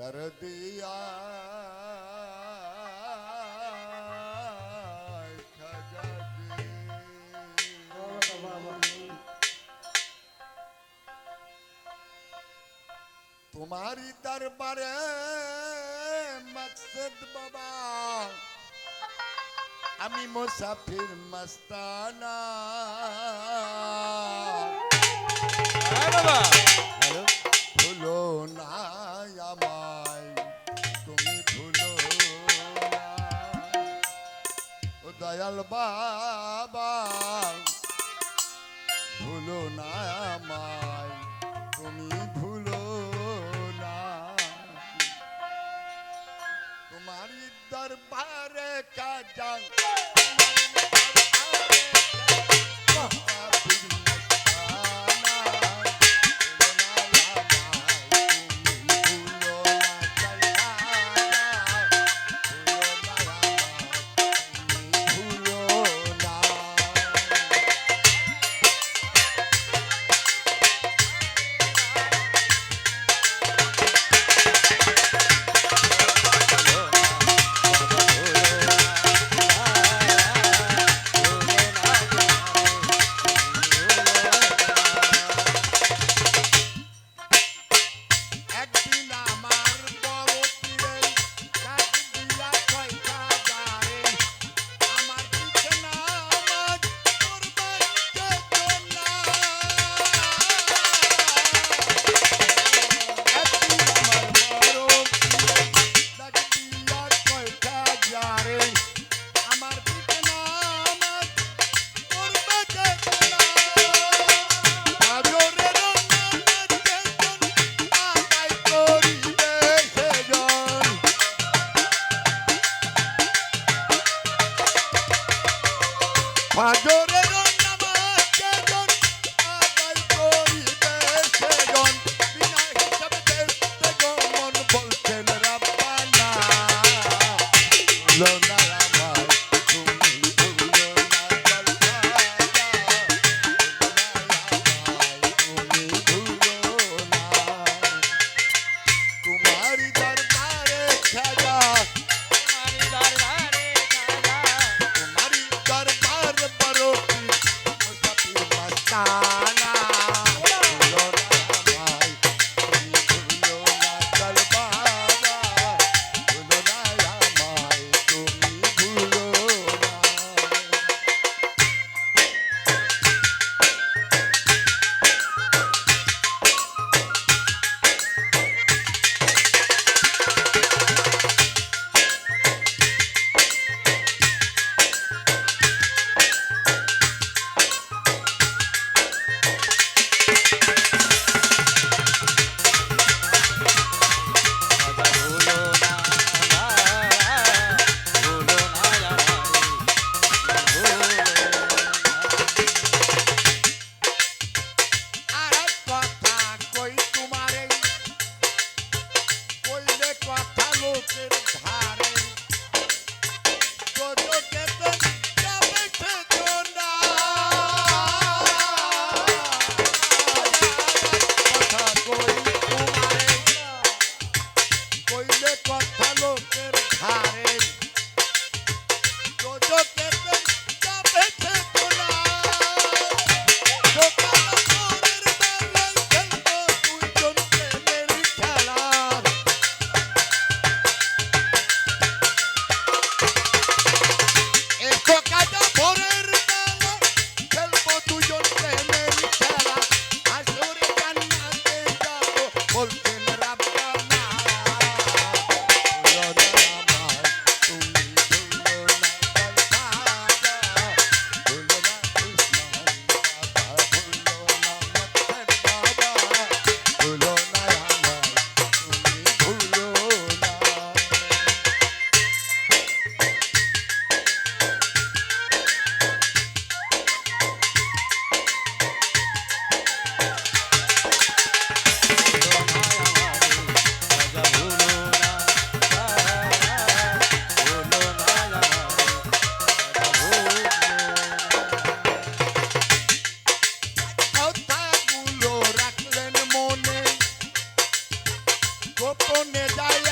দরদিয়া খাজাজি तुम्हारी दरबारे मकसद बाबा আমি মুসাফির মস্তানা বাবা হ্যালো ভুলো না আমায় তুমি ভুলো না ও দয়াল বাবা ভুলো না আমায় তুমি ভুলো না तुम्हारी दरबारे का जंग ফাজরের নামাজে জন আদায় করিবে সেজন বিনা হিসাবে দেখতে মন বলছেন রাব্বানা ভুলো না আমায় তুমি ভুলো না দরবারা তুমি ভুলো না তোমারি দরবারে খাজা গোপনে যাই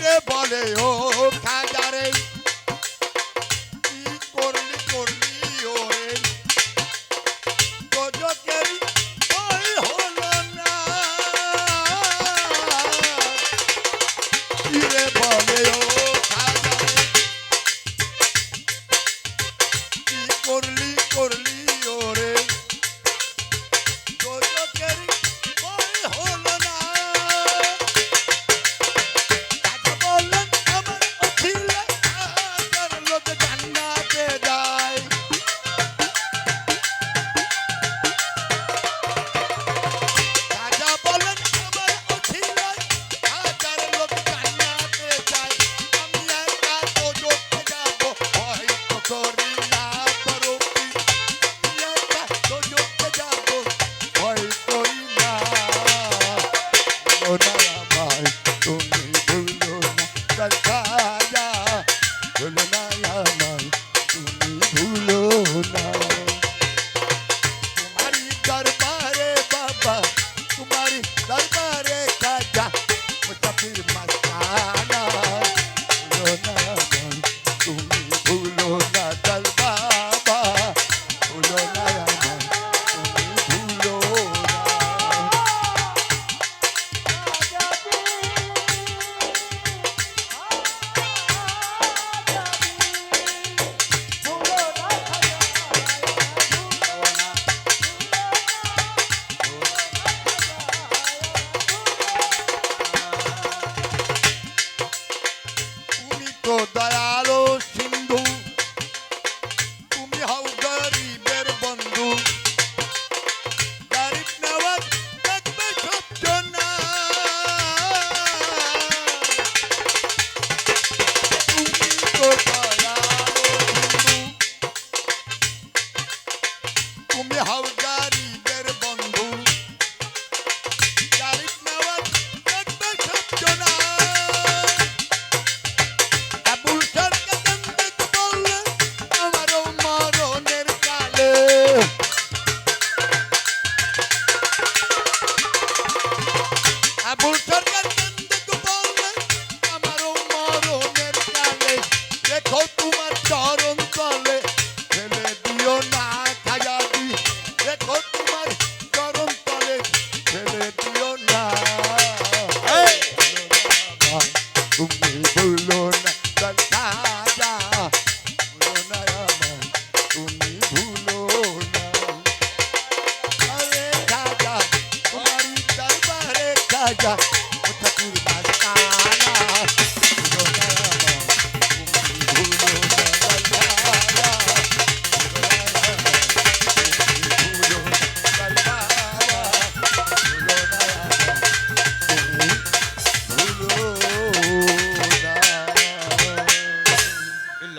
রে বলে ও খাজারে কি করলি করলি ওরে তোজকের ওই হলো না কি রে বলে ও খাজারে কি করলি করলি ওরে তোজকের ওই হলো না তাকে বললেন আমার অখিলে হাজার লোক জান্নাতে যায় রাজা বলেন আমার অখিলে হাজার লোক জান্নাতে যায় আমি একা তোজকে যাব হয়তো করি না তরফি আমি একা তোজকে যাব ভয় করি না ভুলো না আমায় তুমি ভুলো না তার খাজা ভুলো না আমায় তুমি ভুলো না तुम्हारी दरबारे बाबा तुम्हारी दरबारे खाजा मुसाफिर मस्ताना भूलो ना मन तुम्हें भूलो ना दल बाबा भूलो ना मन तुम्हें भूलो ना তুমি তো দয়ালো সিন্ধু তুমি হও গরিবের বন্ধু গরিব নওয়াজ দেখবে সব জনা তুমি তো দয়ালো সিন্ধু তুমি হও গরিবের বন্ধু গরিব নওয়াজ দেখবে সব জনা আবুল সরকার কান্দে বললে আমারও মরণের কালে আবুল সরকার কান্দে বললে আমারও মরণের কালে দেখো তোমার চরণ তলে ফেলে দিও না খাজাদি দেখো তোমার চরণ তলে ফেলে দিও না তুমি ভুলো না তার খাজা ভুলো না আমায় তুমি ভুলো না আরে খাজা তোমারি দরবারে খাজা